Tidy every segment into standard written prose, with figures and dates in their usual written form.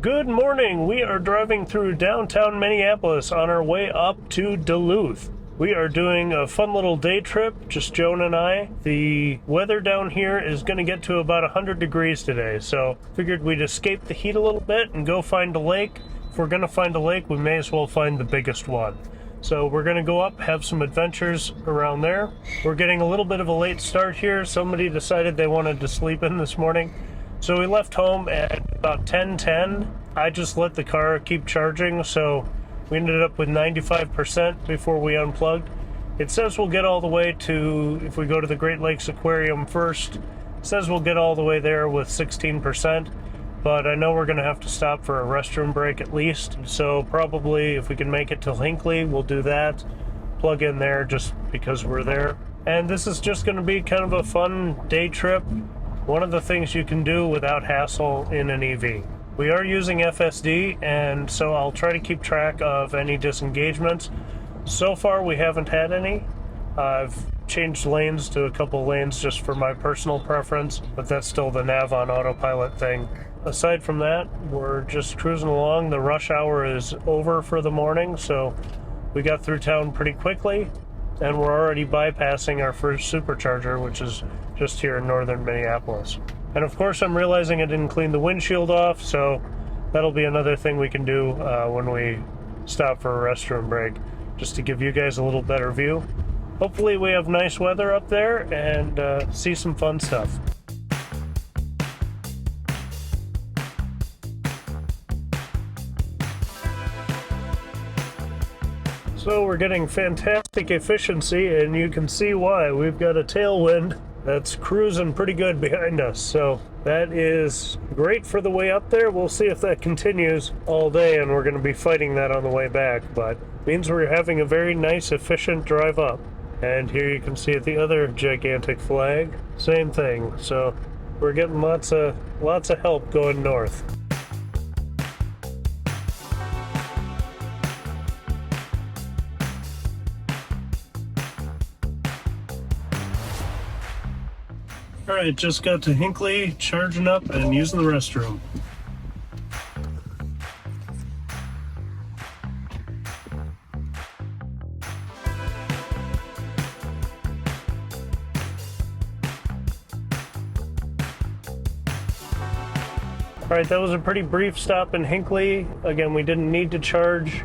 Good morning. We are driving through downtown Minneapolis on our way up to Duluth. We are doing a fun little day trip, just Joan and I. The weather down here is going to get to about 100 degrees today, so figured we'd escape the heat a little bit and go find a lake. If we're going to find a lake, we may as well find the biggest one. So we're going to go up, have some adventures around there. We're getting a little bit of a late start here. Somebody decided they wanted to sleep in this morning. So we left home at about 10:10. I just let the car keep charging, so we ended up with 95% before we unplugged. It says we'll get all the way to, if we go to the Great Lakes Aquarium first, it says we'll get all the way there with 16%, but I know we're going to have to stop for a restroom break at least, so probably if we can make it till Hinckley, we'll do that, plug in there just because we're there. And this is just going to be kind of a fun day trip, one of the things you can do without hassle in an EV. We are using FSD, and so I'll try to keep track of any disengagements. So far, we haven't had any. I've changed lanes to a couple lanes just for my personal preference, but that's still the nav on autopilot thing. Aside from that, we're just cruising along. The rush hour is over for the morning, so we got through town pretty quickly, and we're already bypassing our first supercharger, which is just here in northern Minneapolis. And of course, I'm realizing I didn't clean the windshield off, so that'll be another thing we can do when we stop for a restroom break, just to give you guys a little better view. Hopefully we have nice weather up there and see some fun stuff. So we're getting fantastic efficiency, and you can see why. We've got a tailwind that's cruising pretty good behind us, so that is great for the way up there. We'll see if that continues all day, and we're going to be fighting that on the way back, but means we're having a very nice, efficient drive up. And here you can see the other gigantic flag, same thing. So we're getting lots of help going north. Alright, just got to Hinckley, charging up and using the restroom. Alright, that was a pretty brief stop in Hinckley. Again, we didn't need to charge.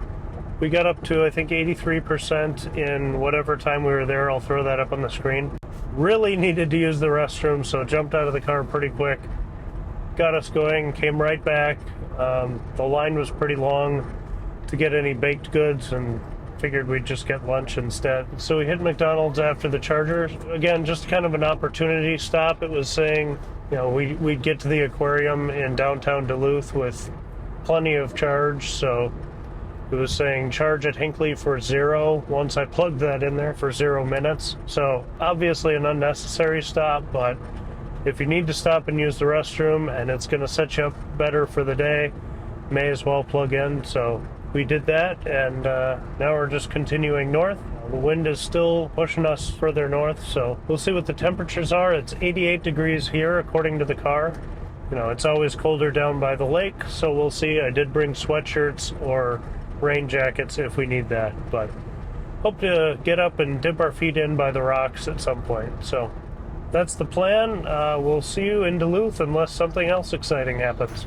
We got up to, I think, 83% in whatever time we were there. I'll throw that up on the screen. Really needed to use the restroom, so jumped out of the car pretty quick. Got us going, came right back. The line was pretty long to get any baked goods, and figured we'd just get lunch instead. So we hit McDonald's after the charger. Again, just kind of an opportunity stop. It was saying, you know, we'd get to the aquarium in downtown Duluth with plenty of charge, so it was saying charge at Hinckley for 0 once I plugged that in there for 0 minutes. So obviously an unnecessary stop, but if you need to stop and use the restroom and it's going to set you up better for the day, may as well plug in. So we did that, and now we're just continuing north. The wind is still pushing us further north, so we'll see what the temperatures are. It's 88 degrees here according to the car. You know, it's always colder down by the lake, so we'll see. I did bring sweatshirts or rain jackets if we need that, but hope to get up and dip our feet in by the rocks at some point. So that's the plan. We'll see you in Duluth unless something else exciting happens.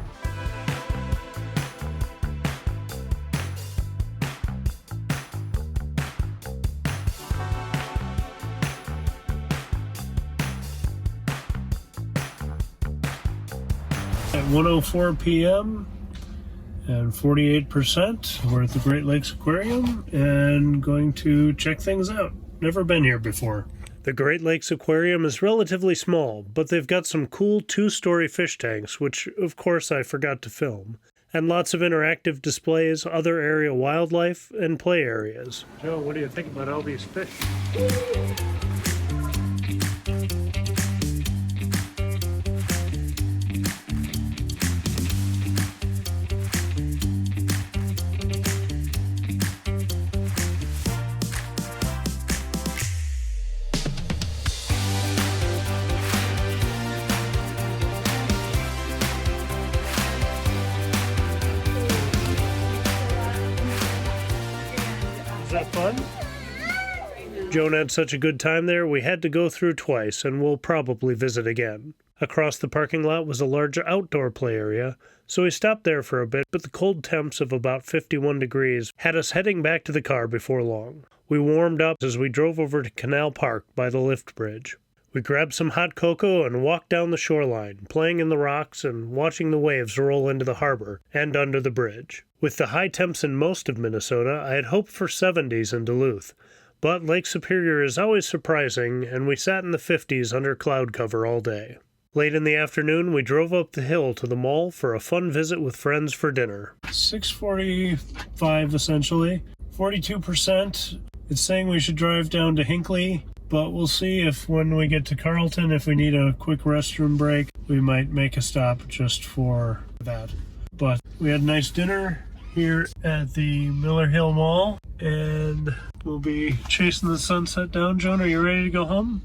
At 1:04 p.m. and 48%. We're at the Great Lakes Aquarium and going to check things out. Never been here before. The Great Lakes Aquarium is relatively small, but they've got some cool 2-story fish tanks, which of course I forgot to film, and lots of interactive displays, other area wildlife, and play areas. Joe, what do you think about all these fish? that fun? Joan had such a good time there, we had to go through twice, and we'll probably visit again. Across the parking lot was a large outdoor play area, so we stopped there for a bit, but the cold temps of about 51 degrees had us heading back to the car before long. We warmed up as we drove over to Canal Park by the lift bridge. We grabbed some hot cocoa and walked down the shoreline, playing in the rocks and watching the waves roll into the harbor and under the bridge. With the high temps in most of Minnesota, I had hoped for 70s in Duluth. But Lake Superior is always surprising, and we sat in the 50s under cloud cover all day. Late in the afternoon, we drove up the hill to the mall for a fun visit with friends for dinner. 6:45 essentially, 42%. It's saying we should drive down to Hinckley, but we'll see if when we get to Carlton, if we need a quick restroom break, we might make a stop just for that. But we had a nice dinner here at the Miller Hill Mall, and we'll be chasing the sunset down. Joan, are you ready to go home?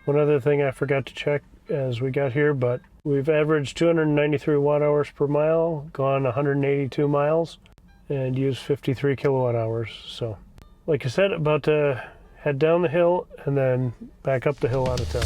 One other thing I forgot to check as we got here, but we've averaged 293 watt hours per mile, gone 182 miles, and used 53 kilowatt hours. So, like I said, about to head down the hill and then back up the hill out of town.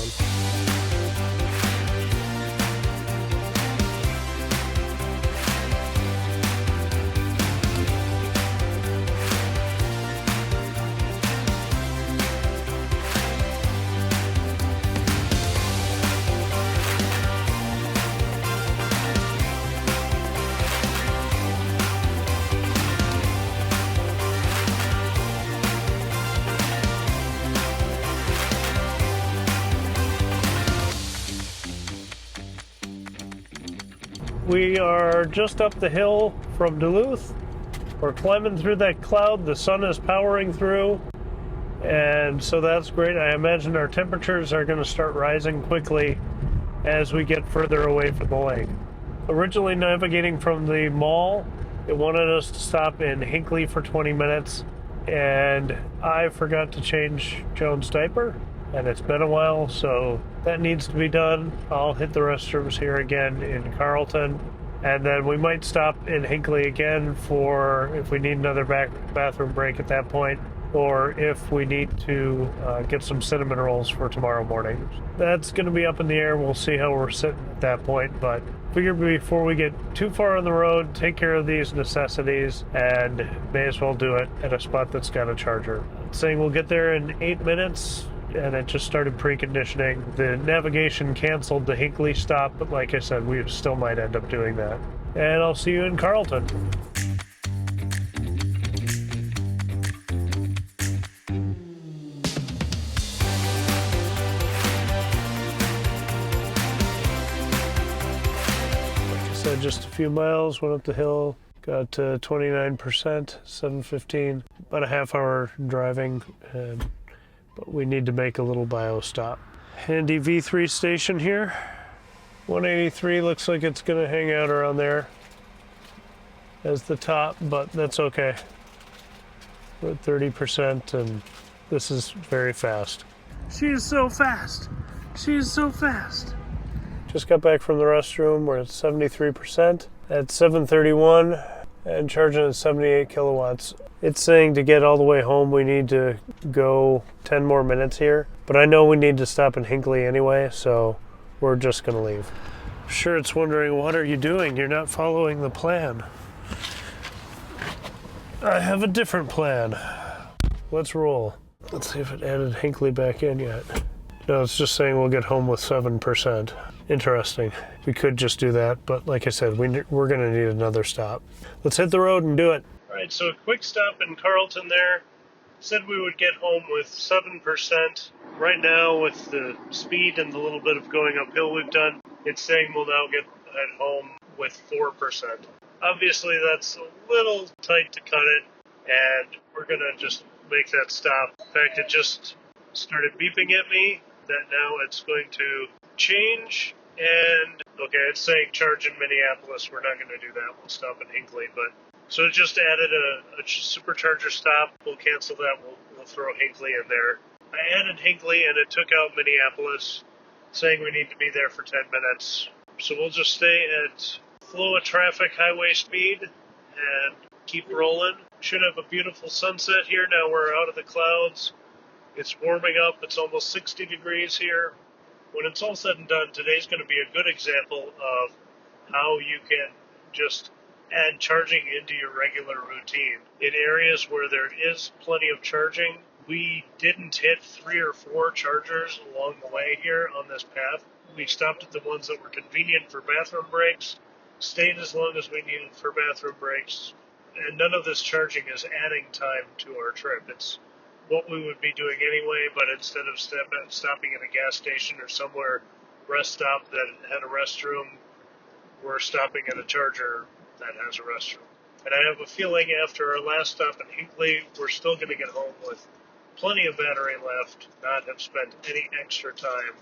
We are just up the hill from Duluth. We're climbing through that cloud. The sun is powering through, and so that's great. I imagine our temperatures are going to start rising quickly as we get further away from the lake. Originally navigating from the mall, it wanted us to stop in Hinckley for 20 minutes, and I forgot to change Joan's diaper, and it's been a while, so that needs to be done. I'll hit the restrooms here again in Carlton, and then we might stop in Hinckley again for if we need another bathroom break at that point, or if we need to get some cinnamon rolls for tomorrow morning. That's going to be up in the air. We'll see how we're sitting at that point, but figured before we get too far on the road, take care of these necessities, and may as well do it at a spot that's got a charger. It's saying we'll get there in 8 minutes, and it just started preconditioning. The navigation canceled the Hinckley stop, but like I said, we still might end up doing that. And I'll see you in Carlton. Like I said, just a few miles, went up the hill, got to 29%, 7:15, about a half hour driving, but we need to make a little bio stop. Handy V3 station here. 183 looks like it's gonna hang out around there as the top, but that's okay. We're at 30% and this is very fast. She is so fast. She is so fast. Just got back from the restroom. We're at 73% at 7:31 and charging at 78 kilowatts. It's saying to get all the way home we need to go 10 more minutes here, but I know we need to stop in Hinckley anyway, so we're just gonna leave. I'm sure it's wondering, what are you doing? You're not following the plan. I have a different plan. Let's roll. Let's see if it added Hinckley back in yet. No, it's just saying we'll get home with 7%. Interesting. We could just do that, but like I said, we're gonna need another stop. Let's hit the road and do it. All right, so a quick stop in Carlton there. Said we would get home with 7%. Right now, with the speed and the little bit of going uphill we've done, it's saying we'll now get at home with 4%. Obviously, that's a little tight to cut it, and we're going to just make that stop. In fact, it just started beeping at me that now it's going to change, and okay, it's saying charge in Minneapolis. We're not going to do that. We'll stop in Hinckley, but so it just added a supercharger stop. We'll cancel that. We'll throw Hinckley in there. I added Hinckley, and it took out Minneapolis, saying we need to be there for 10 minutes. So we'll just stay at flow of traffic highway speed, and keep rolling. Should have a beautiful sunset here. Now we're out of the clouds. It's warming up. It's almost 60 degrees here. When it's all said and done, today's going to be a good example of how you can just add charging into your regular routine. In areas where there is plenty of charging, we didn't hit 3 or 4 chargers along the way here on this path. We stopped at the ones that were convenient for bathroom breaks, stayed as long as we needed for bathroom breaks, and none of this charging is adding time to our trip. It's what we would be doing anyway, but instead of stopping at a gas station or somewhere rest stop that had a restroom, we're stopping at a charger that has a restroom. And I have a feeling after our last stop in Hinckley, we're still going to get home with plenty of battery left, not have spent any extra time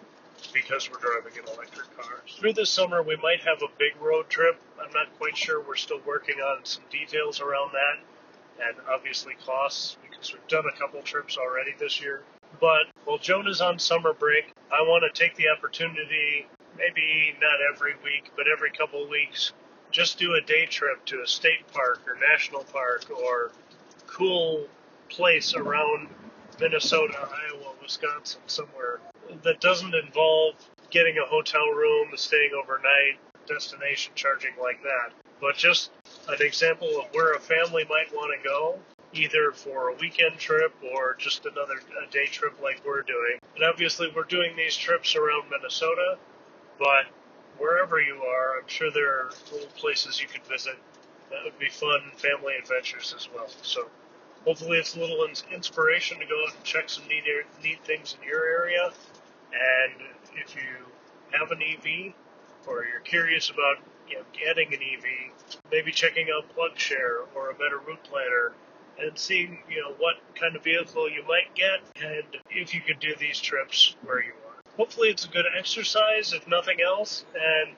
because we're driving an electric car. Through this summer, we might have a big road trip. I'm not quite sure. We're still working on some details around that, and obviously costs, because we've done a couple trips already this year. But while Joan is on summer break, I want to take the opportunity, maybe not every week, but every couple of weeks, just do a day trip to a state park or national park or cool place around Minnesota, Iowa, Wisconsin, somewhere that doesn't involve getting a hotel room, staying overnight, destination charging like that, but just an example of where a family might want to go, either for a weekend trip or just another day trip like we're doing. And obviously we're doing these trips around Minnesota, but wherever you are, I'm sure there are little places you could visit that would be fun family adventures as well. So hopefully it's a little inspiration to go out and check some neat things in your area. And if you have an EV or you're curious about getting an EV, maybe checking out PlugShare or a better route planner and seeing what kind of vehicle you might get and if you could do these trips where you are. Hopefully it's a good exercise, if nothing else, and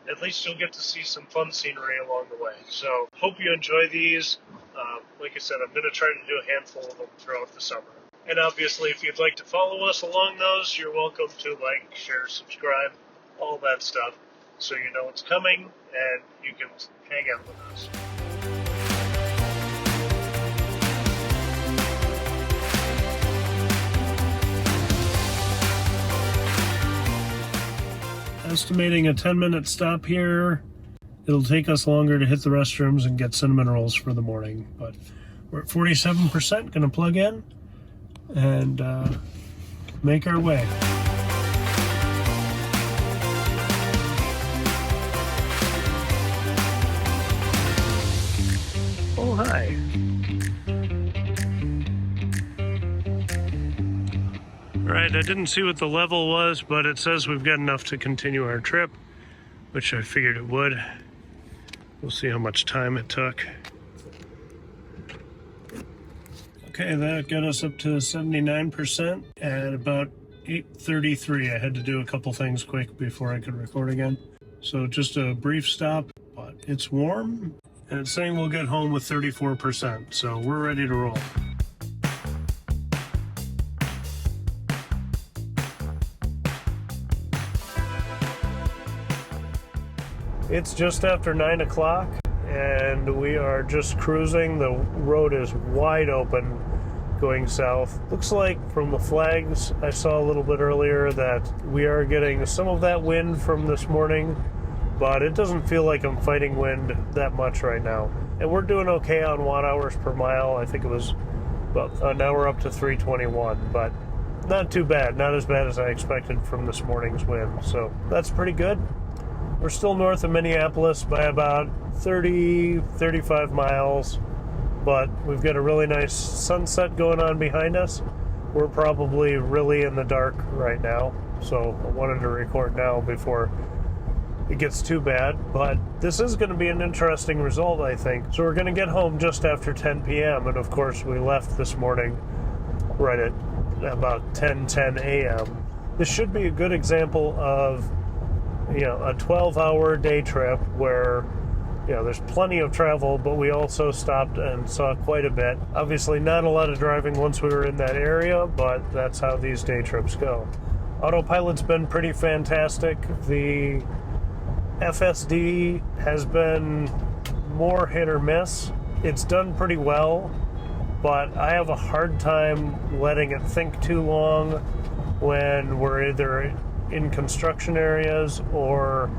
at least you'll get to see some fun scenery along the way. So hope you enjoy these. Like I said, I'm going to try to do a handful of them throughout the summer. And obviously, if you'd like to follow us along those, you're welcome to like, share, subscribe, all that stuff, so you know what's coming and you can hang out with us. Estimating a 10-minute stop here. It'll take us longer to hit the restrooms and get cinnamon rolls for the morning, but we're at 47%, gonna plug in and make our way. Oh, hi. All right, I didn't see what the level was, but it says we've got enough to continue our trip, which I figured it would. We'll see how much time it took. Okay, that got us up to 79% at about 8:33. I had to do a couple things quick before I could record again. So just a brief stop, but it's warm, and it's saying we'll get home with 34%, so we're ready to roll. It's just after 9 o'clock, and we are just cruising. The road is wide open going south. Looks like from the flags I saw a little bit earlier that we are getting some of that wind from this morning, but it doesn't feel like I'm fighting wind that much right now. And we're doing okay on watt hours per mile. I think it was about, now we're up to 321, but not too bad. Not as bad as I expected from this morning's wind, so that's pretty good. We're still north of Minneapolis by about 30, 35 miles, but we've got a really nice sunset going on behind us. We're probably really in the dark right now, so I wanted to record now before it gets too bad, but this is going to be an interesting result, I think. So we're going to get home just after 10 p.m., and of course we left this morning right at about 10 a.m. This should be a good example of a 12-hour day trip where, there's plenty of travel, but we also stopped and saw quite a bit. Obviously, not a lot of driving once we were in that area, but that's how these day trips go. Autopilot's been pretty fantastic. The FSD has been more hit or miss. It's done pretty well, but I have a hard time letting it think too long when we're either in construction areas or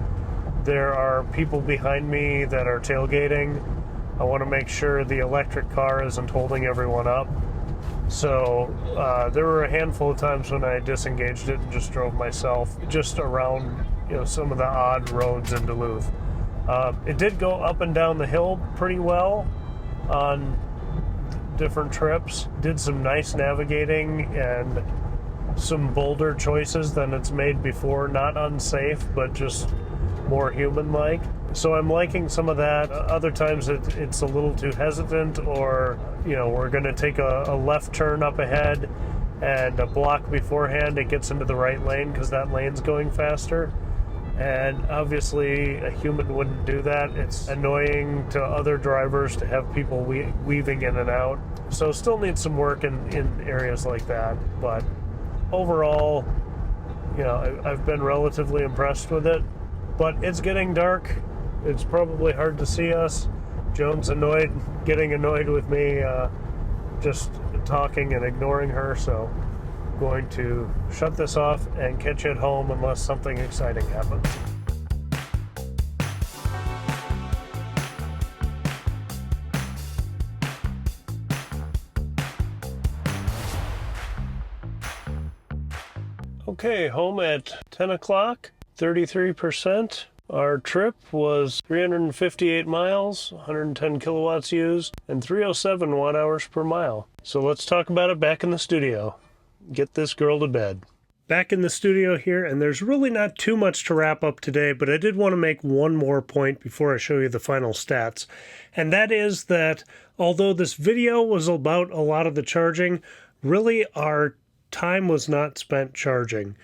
there are people behind me that are tailgating. I want to make sure the electric car isn't holding everyone up. So there were a handful of times when I disengaged it and just drove myself just around, some of the odd roads in Duluth. It did go up and down the hill pretty well on different trips. Did some nice navigating and some bolder choices than it's made before. Not unsafe, but just more human-like. So I'm liking some of that. Other times it's a little too hesitant, or we're going to take a left turn up ahead and a block beforehand it gets into the right lane because that lane's going faster. And obviously a human wouldn't do that. It's annoying to other drivers to have people weaving in and out. So still needs some work in areas like that. But overall, I've been relatively impressed with it. But it's getting dark. It's probably hard to see us. Joan's getting annoyed with me just talking and ignoring her, so I'm going to shut this off and catch you at home unless something exciting happens. Okay, home at 10 o'clock, 33%. Our trip was 358 miles, 110 kilowatts used, and 307 watt-hours per mile. So let's talk about it back in the studio. Get this girl to bed. Back in the studio here, and there's really not too much to wrap up today, but I did want to make one more point before I show you the final stats. And that is that although this video was about a lot of the charging, really our time was not spent charging.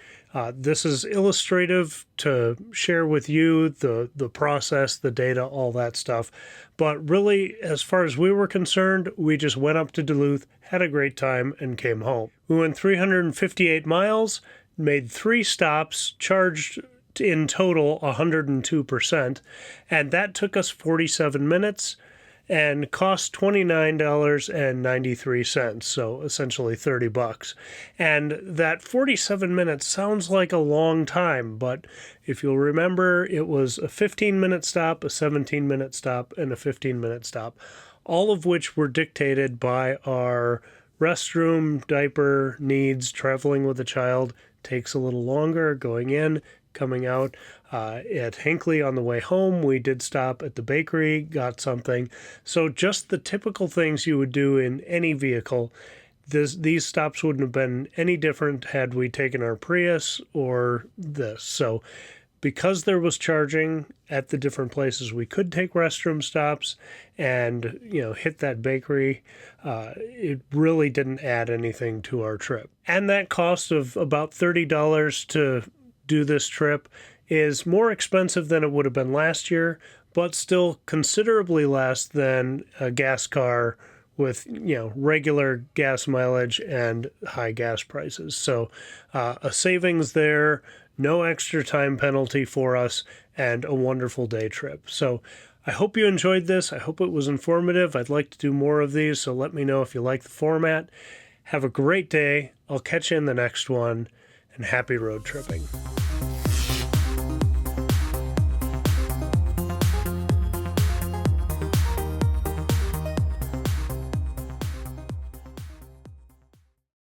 This is illustrative to share with you the process, the data, all that stuff. But really, as far as we were concerned, we just went up to Duluth, had a great time, and came home. We went 358 miles, made 3 stops, charged in total 102%, and that took us 47 minutes. And cost $29.93, so essentially $30. And that 47 minutes sounds like a long time, but if you'll remember, it was a 15-minute stop, a 17-minute stop, and a 15-minute stop, all of which were dictated by our restroom, diaper needs. Traveling with a child takes a little longer, going in, coming out. At Hinckley on the way home, we did stop at the bakery, got something. So just the typical things you would do in any vehicle. These stops wouldn't have been any different had we taken our Prius or this. So because there was charging at the different places, we could take restroom stops and hit that bakery. It really didn't add anything to our trip. And that cost of about $30 to do this trip is more expensive than it would have been last year, but still considerably less than a gas car with regular gas mileage and high gas prices. So a savings there, no extra time penalty for us, and a wonderful day trip. So I hope you enjoyed this. I hope it was informative. I'd like to do more of these, so let me know if you like the format. Have a great day. I'll catch you in the next one, and happy road tripping.